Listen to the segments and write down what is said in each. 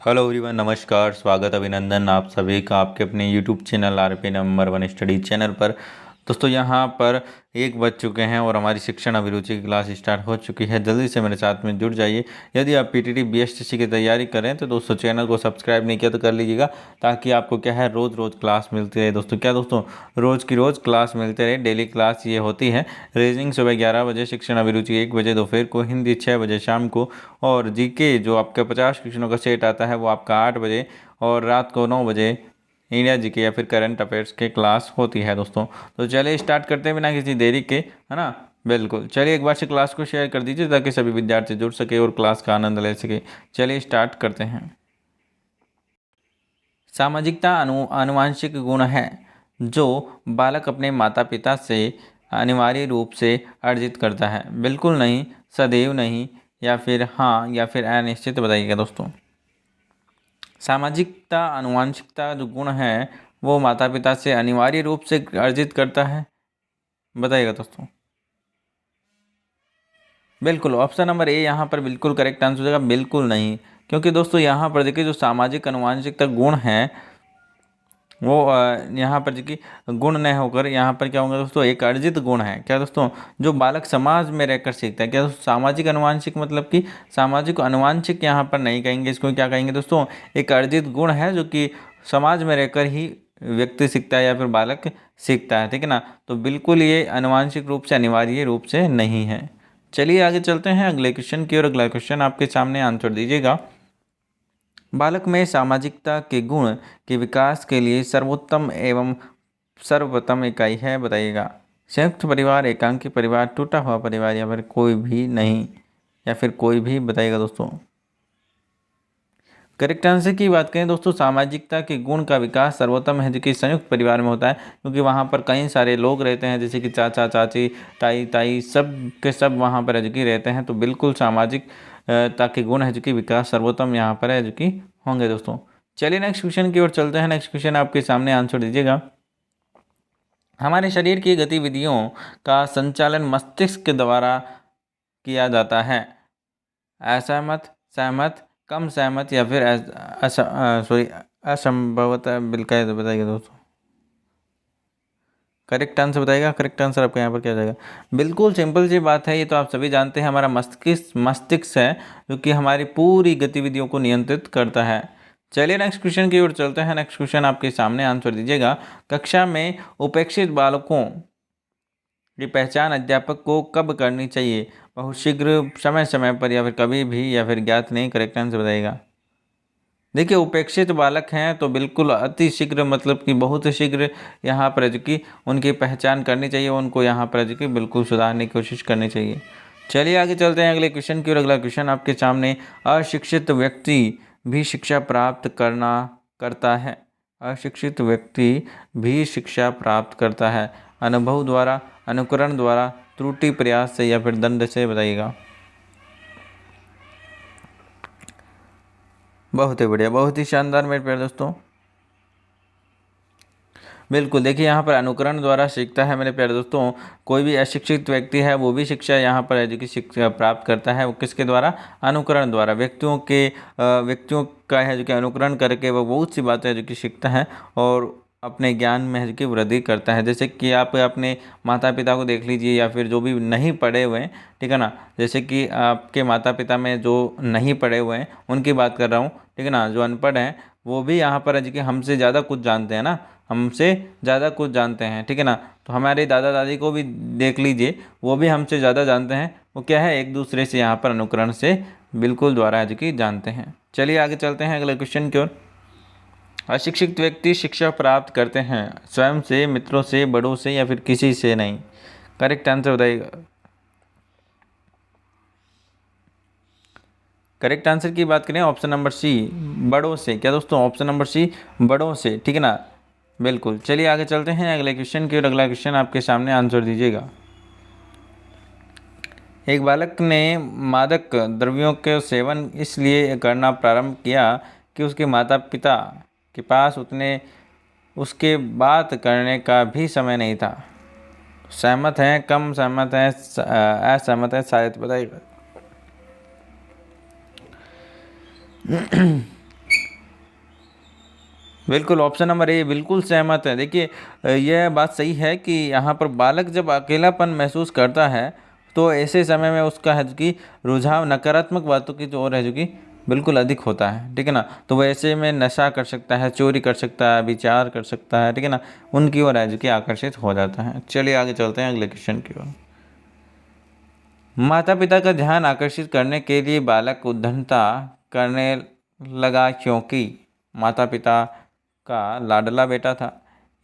Hello everyone, नमस्कार, स्वागत, अभिनंदन आप सभी का आपके अपने YouTube channel RP number one study channel पर। दोस्तों यहाँ पर 1 बज चुके हैं और हमारी शिक्षण अभिरुचि की क्लास स्टार्ट हो चुकी है। जल्दी से मेरे साथ में जुड़ जाइए। यदि आप पीटीटी बीएसटीसी की तैयारी करें तो दोस्तों चैनल को सब्सक्राइब नहीं किया तो कर लीजिएगा, ताकि आपको क्या है रोज़ रोज़ क्लास मिलती रहे। दोस्तों रोज़ की रोज़ क्लास मिलते रहे। डेली क्लास ये होती है। रीजनिंग सुबह 11 बजे, शिक्षण अभिरुचि 1 बजे दोपहर को, हिंदी 6 बजे शाम को, और जीके जो आपका 50 क्वेश्चनों का सेट आता है वो आपका 8 बजे, और रात को 9 बजे इंडिया जीके या फिर करंट अफेयर्स के क्लास होती है। दोस्तों तो चलिए स्टार्ट करते हैं बिना किसी देरी के, है ना। बिल्कुल, चलिए एक बार से क्लास को शेयर कर दीजिए ताकि सभी विद्यार्थी जुड़ सके और क्लास का आनंद ले सके। चलिए स्टार्ट करते हैं। सामाजिकता आनुवांशिक गुण है जो बालक अपने माता पिता से अनिवार्य रूप से अर्जित करता है। बिल्कुल नहीं, सदैव नहीं, या फिर हाँ, या फिर अनिश्चित बताइएगा दोस्तों। सामाजिकता आनुवांशिकता जो गुण है वो माता पिता से अनिवार्य रूप से अर्जित करता है, बताइएगा दोस्तों। बिल्कुल, ऑप्शन नंबर ए यहाँ पर बिल्कुल करेक्ट आंसर हो जाएगा। बिल्कुल नहीं, क्योंकि दोस्तों यहाँ पर देखिए जो सामाजिक आनुवांशिकता गुण है वो यहाँ पर देखिए गुण नहीं होकर यहाँ पर क्या होगा दोस्तों, एक अर्जित गुण है। क्या दोस्तों, जो बालक समाज में रहकर सीखता है। क्या दोस्तों, सामाजिक आनुवांशिक मतलब कि सामाजिक आनुवांशिक यहाँ पर नहीं कहेंगे, इसको क्या कहेंगे दोस्तों, एक अर्जित गुण है जो कि समाज में रहकर ही व्यक्ति सीखता है या फिर बालक सीखता है, ठीक है ना। तो बिल्कुल ये आनुवांशिक रूप से अनिवार्य रूप से नहीं है। चलिए आगे चलते हैं अगले क्वेश्चन की, और अगला क्वेश्चन आपके सामने आंसर दीजिएगा। बालक में सामाजिकता के गुण के विकास के लिए सर्वोत्तम एवं सर्वप्रथम इकाई है, बताइएगा। संयुक्त परिवार, एकांकी परिवार, टूटा हुआ परिवार, या फिर कोई भी नहीं, या फिर कोई भी, बताइएगा दोस्तों। करेक्ट आंसर की बात करें दोस्तों, सामाजिकता के गुण का विकास सर्वोत्तम है जो कि संयुक्त परिवार में होता है, क्योंकि वहाँ पर कई सारे लोग रहते हैं, जैसे कि चाचा चाची, ताई ताई, सब के सब वहाँ पर है जो कि रहते हैं। तो बिल्कुल सामाजिक ताकि गुण है जो कि विकास सर्वोत्तम यहाँ पर है जो कि होंगे दोस्तों। चलिए नेक्स्ट क्वेश्चन की ओर चलते हैं। नेक्स्ट क्वेश्चन आपके सामने आंसर दीजिएगा। हमारे शरीर की गतिविधियों का संचालन मस्तिष्क के द्वारा किया जाता है। असहमत, सहमत, कम सहमत, या फिर असंभवतः, बिल्कुल बताइए दोस्तों। करेक्ट आंसर बताइएगा। करेक्ट आंसर आपका यहाँ पर क्या जाएगा। बिल्कुल सिंपल सी बात है, ये तो आप सभी जानते हैं। हमारा मस्तिष्क मस्तिष्क है जो कि हमारी पूरी गतिविधियों को नियंत्रित करता है। चलिए नेक्स्ट क्वेश्चन की ओर चलते हैं। नेक्स्ट क्वेश्चन आपके सामने आंसर दीजिएगा। कक्षा में उपेक्षित बालकों की पहचान अध्यापक को कब करनी चाहिए? बहुत शीघ्र, समय समय पर, या फिर कभी भी, या फिर ज्ञात नहीं। करेक्ट आंसर बताइएगा। देखिए उपेक्षित बालक हैं तो बिल्कुल अति शीघ्र, मतलब कि बहुत शीघ्र यहाँ पर जो कि उनकी पहचान करनी चाहिए, उनको यहाँ पर जो कि बिल्कुल सुधारने की कोशिश करनी चाहिए। चलिए आगे चलते हैं अगले क्वेश्चन की ओर। अगला क्वेश्चन आपके सामने, अशिक्षित व्यक्ति भी शिक्षा प्राप्त करता है। अशिक्षित व्यक्ति भी शिक्षा प्राप्त करता है। अनुभव द्वारा, अनुकरण द्वारा, त्रुटि प्रयास से, या फिर दंड से, बताइएगा। बहुत ही बढ़िया, बहुत ही शानदार मेरे प्यारे दोस्तों। बिल्कुल, देखिए यहाँ पर अनुकरण द्वारा सीखता है मेरे प्यारे दोस्तों। कोई भी अशिक्षित व्यक्ति है वो भी शिक्षा यहाँ पर है जो कि शिक्षा प्राप्त करता है, वो किसके द्वारा? अनुकरण द्वारा। व्यक्तियों का है जो कि अनुकरण करके वो बहुत सी बातें जो कि सीखता है और अपने ज्ञान में है जो कि वृद्धि करता है। जैसे कि आप अपने माता पिता को देख लीजिए, या फिर जो भी नहीं पढ़े हुए हैं, ठीक है ना। जैसे कि आपके माता पिता में जो नहीं पढ़े हुए हैं उनकी बात कर रहा हूँ, ठीक है ना। जो अनपढ़ हैं वो भी यहाँ पर है जो कि हमसे ज़्यादा कुछ जानते हैं ना, हमसे ज़्यादा कुछ जानते हैं, ठीक है ना। तो हमारे दादा दादी को भी देख लीजिए, वो भी हमसे ज़्यादा जानते हैं। वो क्या है, एक दूसरे से यहाँ पर अनुकरण से बिल्कुल द्वारा है जो कि जानते हैं। चलिए आगे चलते हैं अगले क्वेश्चन की ओर। अशिक्षित व्यक्ति शिक्षा प्राप्त करते हैं स्वयं से, मित्रों से, बड़ों से, या फिर किसी से नहीं। करेक्ट आंसर बताइएगा। करेक्ट आंसर की बात करें, ऑप्शन नंबर सी, बड़ों से। क्या दोस्तों, ऑप्शन नंबर सी, बड़ों से, ठीक है ना। बिल्कुल, चलिए आगे चलते हैं अगले क्वेश्चन की ओर। अगला क्वेश्चन आपके सामने आंसर दीजिएगा। एक बालक ने मादक द्रव्यों के सेवन इसलिए करना प्रारंभ किया कि उसके माता पिता के पास उतने उसके बात करने का भी समय नहीं था। सहमत हैं, कम सहमत हैं, असहमत हैं, शायद, बताइएगा। बिल्कुल ऑप्शन नंबर ए बिल्कुल सहमत है। देखिए यह बात सही है कि यहाँ पर बालक जब अकेलापन महसूस करता है तो ऐसे समय में उसका है जो कि रुझाव नकारात्मक बातों की ओर है जो कि बिल्कुल अधिक होता है, ठीक है ना। तो वो ऐसे में नशा कर सकता है, चोरी कर सकता है, विचार कर सकता है, ठीक है ना, उनकी ओर है जो कि आकर्षित हो जाता है। चलिए आगे चलते हैं अगले क्वेश्चन की ओर। माता पिता का ध्यान आकर्षित करने के लिए बालक उद्दंडता करने लगा क्योंकि माता पिता का लाडला बेटा था,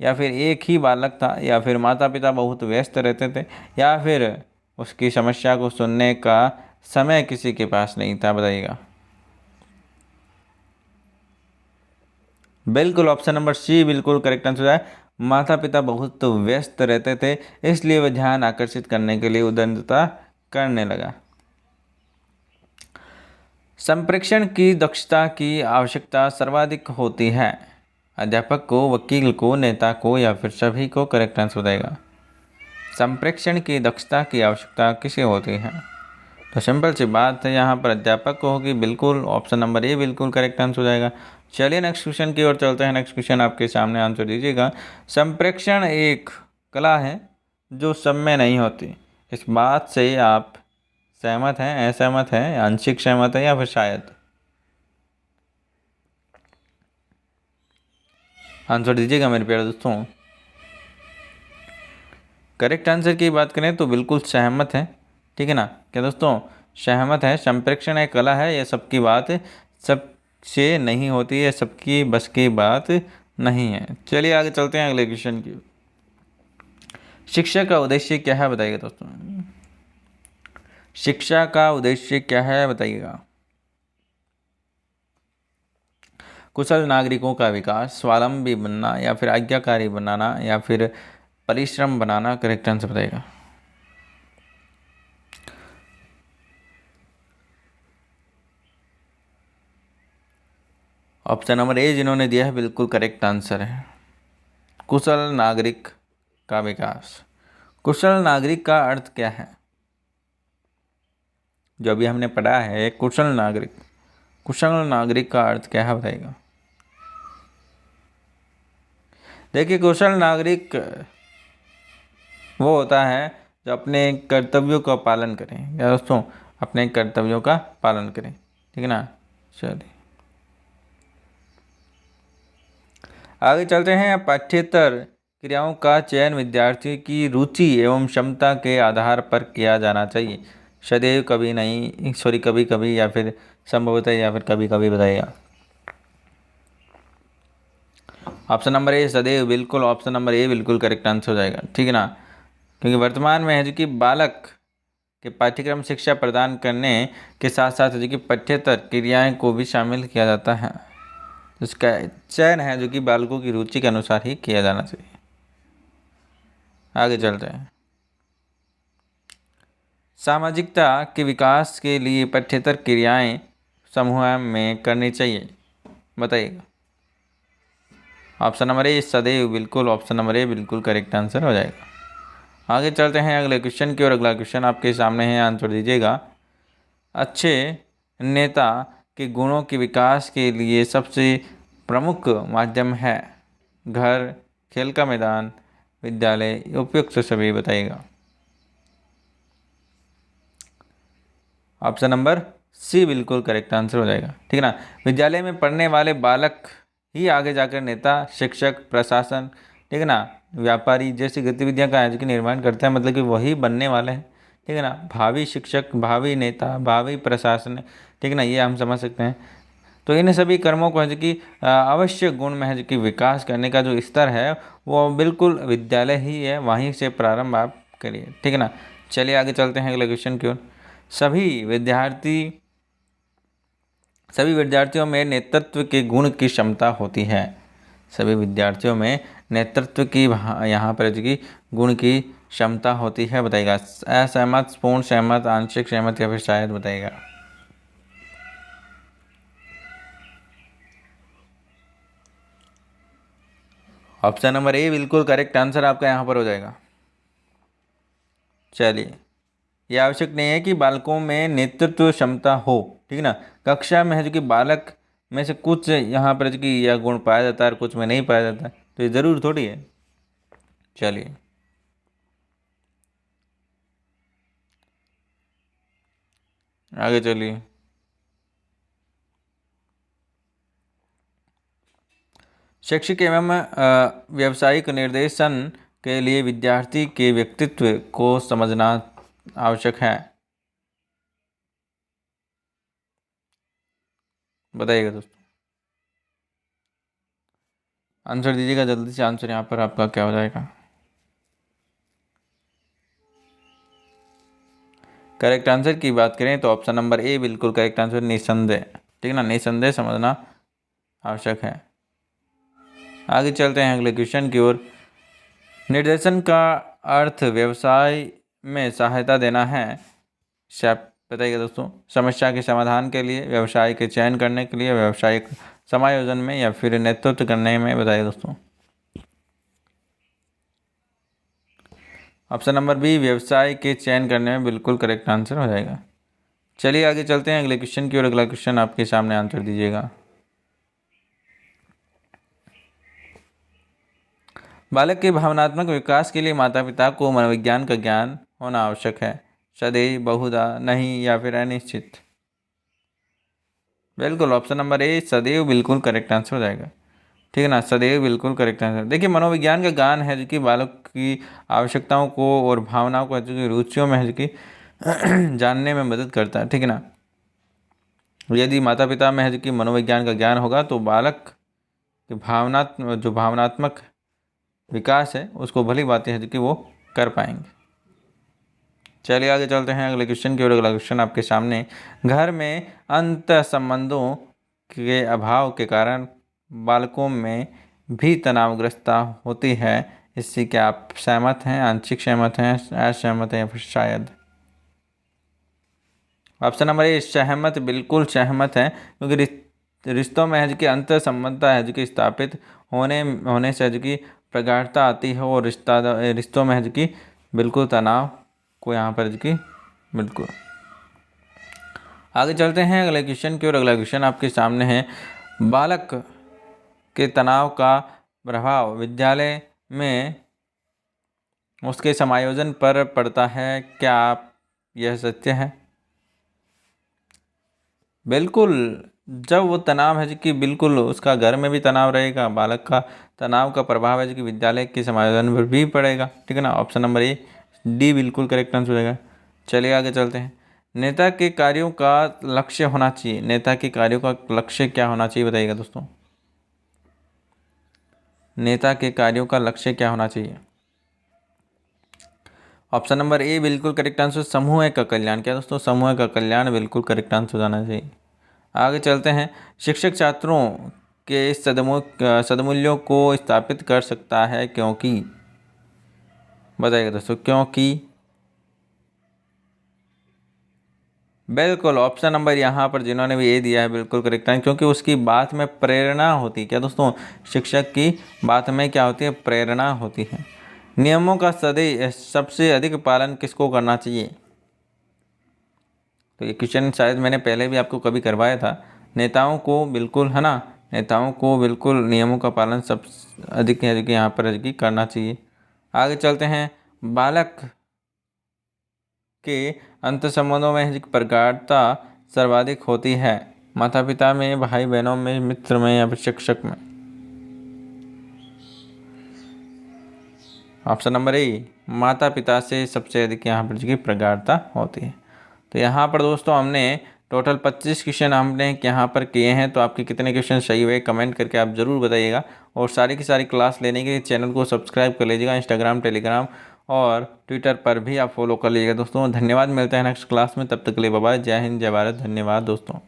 या फिर एक ही बालक था, या फिर माता पिता बहुत व्यस्त रहते थे, या फिर उसकी समस्या को सुनने का समय किसी के पास नहीं था। बताइएगा। बिल्कुल ऑप्शन नंबर सी बिल्कुल करेक्ट आंसर है। माता पिता बहुत व्यस्त रहते थे, इसलिए वह ध्यान आकर्षित करने के लिए उद्दंडता करने लगा। संप्रेषण की दक्षता की आवश्यकता सर्वाधिक होती है। अध्यापक को, वकील को, नेता को, या फिर सभी को। करेक्ट आंसर बताएगा। संप्रेषण की दक्षता की आवश्यकता किसे होती है? तो सिंपल सी बात है, यहाँ पर अध्यापक को होगी। बिल्कुल ऑप्शन नंबर ए बिल्कुल करेक्ट आंसर हो जाएगा। चलिए नेक्स्ट क्वेश्चन की ओर चलते हैं। नेक्स्ट क्वेश्चन आपके सामने आंसर दीजिएगा। संप्रेषण एक कला है जो सब में नहीं होती। इस बात से आप सहमत हैं, असहमत हैं, आंशिक सहमत है, या फिर शायद? आंसर दीजिएगा मेरे प्यारे दोस्तों। करेक्ट आंसर की बात करें तो बिल्कुल सहमत है, ठीक है ना। क्या दोस्तों, सहमत है। संप्रेषण एक कला है, यह सबकी बात सबसे नहीं होती है, सबकी बस की बात नहीं है। चलिए आगे चलते हैं अगले क्वेश्चन की। शिक्षा का उद्देश्य क्या है? बताइएगा दोस्तों। शिक्षा का उद्देश्य क्या है? बताइएगा। कुशल नागरिकों का विकास, स्वावलंबी बनना, या फिर आज्ञाकारी बनाना, या फिर परिश्रम बनाना। करेक्ट आंसर बताइएगा। ऑप्शन नंबर ए जिन्होंने दिया है बिल्कुल करेक्ट आंसर है। कुशल नागरिक का विकास। कुशल नागरिक का अर्थ क्या है? जो अभी हमने पढ़ा है कुशल नागरिक, कुशल नागरिक का अर्थ क्या है? बताइएगा। देखिए कुशल नागरिक वो होता है जो अपने कर्तव्यों का पालन करें। या दोस्तों, अपने कर्तव्यों का पालन करें, ठीक है ना। चलिए आगे चलते हैं। पाठ्येतर क्रियाओं का चयन विद्यार्थी की रुचि एवं क्षमता के आधार पर किया जाना चाहिए। सदैव, कभी नहीं, सॉरी कभी कभी, या फिर संभवतः, या फिर कभी कभी। बताइएगा। ऑप्शन नंबर ए सदैव, बिल्कुल ऑप्शन नंबर ए बिल्कुल करेक्ट आंसर हो जाएगा, ठीक है ना। क्योंकि वर्तमान में है जो कि बालक के पाठ्यक्रम शिक्षा प्रदान करने के साथ साथ जो कि पाठ्येतर क्रियाएं को भी शामिल किया जाता है। इसका चयन है जो कि बालकों की रुचि के अनुसार ही किया जाना चाहिए। आगे चलते हैं। सामाजिकता के विकास के लिए पाठ्येतर क्रियाएं समूह में करनी चाहिए। बताइएगा। ऑप्शन नंबर ए सदैव, बिल्कुल ऑप्शन नंबर ए बिल्कुल करेक्ट आंसर हो जाएगा। आगे चलते हैं अगले क्वेश्चन की ओर। अगला क्वेश्चन आपके सामने है, आंसर दीजिएगा। अच्छे नेता के गुणों के विकास के लिए सबसे प्रमुख माध्यम है घर, खेल का मैदान, विद्यालय, उपयुक्त सभी। बताइएगा। ऑप्शन नंबर सी बिल्कुल करेक्ट आंसर हो जाएगा, ठीक है ना। विद्यालय में पढ़ने वाले बालक ही आगे जाकर नेता, शिक्षक, प्रशासन, ठीक है ना, व्यापारी जैसी गतिविधियां का आज के निर्माण करते हैं। मतलब कि वही बनने वाले हैं, ठीक है ना। भावी शिक्षक, भावी नेता, भावी प्रशासन, ठीक है ना, ये हम समझ सकते हैं। तो इन सभी कर्मों को है जो कि आवश्यक गुण में है जो कि विकास करने का जो स्तर है वो बिल्कुल विद्यालय ही है, वहीं से प्रारंभ आप करिए, ठीक है ना। चलिए आगे चलते हैं अगले क्वेश्चन की ओर। सभी विद्यार्थियों में नेतृत्व के गुण की क्षमता होती है। सभी विद्यार्थियों में नेतृत्व की यहाँ पर जो कि गुण की क्षमता होती है। बताइएगा। असहमत, पूर्ण सहमत, आंशिक सहमत, या फिर शायद? बताइएगा। ऑप्शन नंबर ए बिल्कुल करेक्ट आंसर आपका यहाँ पर हो जाएगा। चलिए, यह आवश्यक नहीं है कि बालकों में नेतृत्व क्षमता हो, ठीक है ना। कक्षा में है जो कि बालक में से कुछ यहाँ पर कि यह गुण पाया जाता है और कुछ में नहीं पाया जाता है, तो ये ज़रूर थोड़ी है। चलिए आगे चलिए। शैक्षिक एवं व्यावसायिक निर्देशन के लिए विद्यार्थी के व्यक्तित्व को समझना आवश्यक है। बताइएगा दोस्तों, आंसर दीजिएगा जल्दी से। आंसर यहाँ पर आपका क्या हो जाएगा? करेक्ट आंसर की बात करें तो ऑप्शन नंबर ए बिल्कुल करेक्ट आंसर, निसंदेह। ठीक है ना, निसंदेह समझना आवश्यक है। आगे चलते हैं अगले क्वेश्चन की ओर। निर्देशन का अर्थ व्यवसाय में सहायता देना है। बताइएगा दोस्तों, समस्या के समाधान के लिए, व्यवसाय के चयन करने के लिए, व्यवसायिक समायोजन में, या फिर नेतृत्व करने में। बताइए दोस्तों। ऑप्शन नंबर बी व्यवसाय के चयन करने में बिल्कुल करेक्ट आंसर हो जाएगा। चलिए आगे चलते हैं अगले क्वेश्चन की ओर। अगला क्वेश्चन आपके सामने, आंसर दीजिएगा। बालक के भावनात्मक विकास के लिए माता पिता को मनोविज्ञान का ज्ञान होना आवश्यक है। सदैव, बहुधा, नहीं, या फिर अनिश्चित। बिल्कुल ऑप्शन नंबर ए सदैव बिल्कुल करेक्ट आंसर हो जाएगा। ठीक है ना, सदैव बिल्कुल करेक्ट आंसर। देखिए, मनोविज्ञान का ज्ञान है जो कि बालक की आवश्यकताओं को और भावनाओं को, जो कि रुचियों में है जो कि जानने में मदद करता है। ठीक है ना, यदि माता पिता में है जो कि मनोविज्ञान का ज्ञान होगा तो बालक के भावनात्मक विकास है उसको भली बातें हैं जो कि वो कर पाएंगे। चलिए आगे चलते हैं अगले क्वेश्चन की ओर। अगला क्वेश्चन आपके सामने। घर में अंत संबंधों के अभाव के कारण बालकों में भी तनावग्रस्तता होती है। इससे क्या आप सहमत हैं, आंशिक सहमत हैं, असहमत हैं, या फिर शायद? ऑप्शन नंबर ए सहमत, बिल्कुल सहमत है, क्योंकि रिश्तों में है जो कि अंतर संबंधता है जो कि स्थापित होने से है जो कि प्रगाढ़ता आती है, और रिश्तों में है जो कि बिल्कुल तनाव को यहाँ पर जो कि बिल्कुल। आगे चलते हैं अगले क्वेश्चन की ओर। अगला क्वेश्चन आपके सामने है। बालक के तनाव का प्रभाव विद्यालय में उसके समायोजन पर पड़ता है। क्या आप यह सत्य है? बिल्कुल, जब वो तनाव है जो कि बिल्कुल उसका घर में भी तनाव रहेगा, बालक का तनाव का प्रभाव है जो कि विद्यालय के समायोजन पर भी पड़ेगा। ठीक है ना, ऑप्शन नंबर ए डी बिल्कुल करेक्ट आंसर हो जाएगा। चलिए आगे चलते हैं। नेता के कार्यों का लक्ष्य होना चाहिए। नेता के कार्यों का लक्ष्य क्या होना चाहिए? बताइएगा दोस्तों। नेता के कार्यों का लक्ष्य क्या होना चाहिए? ऑप्शन नंबर ए बिल्कुल करेक्ट आंसर, समूह का कल्याण। क्या दोस्तों? समूह का कल्याण बिल्कुल करेक्ट आंसर हो जाना चाहिए। आगे चलते हैं। शिक्षक छात्रों के सदमूल्यों को स्थापित कर सकता है क्योंकि। बताइएगा दोस्तों, क्योंकि। बिल्कुल ऑप्शन नंबर यहाँ पर जिन्होंने भी ए दिया है बिल्कुल करेक्ट है, क्योंकि उसकी बात में प्रेरणा होती है। क्या दोस्तों? शिक्षक की बात में क्या होती है? प्रेरणा होती है। नियमों का सबसे अधिक पालन किसको करना चाहिए? तो ये क्वेश्चन शायद मैंने पहले भी आपको कभी करवाया था। नेताओं को बिल्कुल, है ना, नेताओं को बिल्कुल नियमों का पालन सब अधिक है जो कि यहाँ पर करना चाहिए। आगे चलते हैं। बालक के अंत संबंधों में प्रगाढ़ता सर्वाधिक होती है। माता पिता में, भाई बहनों में, मित्र में, या फिर शिक्षक में। ऑप्शन नंबर ए माता पिता से सबसे अधिक यहाँ पर प्रगाढ़ता होती है। तो यहाँ पर दोस्तों हमने टोटल 25 क्वेश्चन हमने यहाँ पर किए हैं। तो आपके कितने क्वेश्चन सही हुए कमेंट करके आप ज़रूर बताइएगा। और सारी की सारी क्लास लेने के लिए चैनल को सब्सक्राइब कर लीजिएगा। इंस्टाग्राम, टेलीग्राम और ट्विटर पर भी आप फॉलो कर लीजिएगा दोस्तों। धन्यवाद, मिलते हैं नेक्स्ट क्लास में। तब तक के लिए बाय बाय। जय हिंद, जय भारत। धन्यवाद दोस्तों।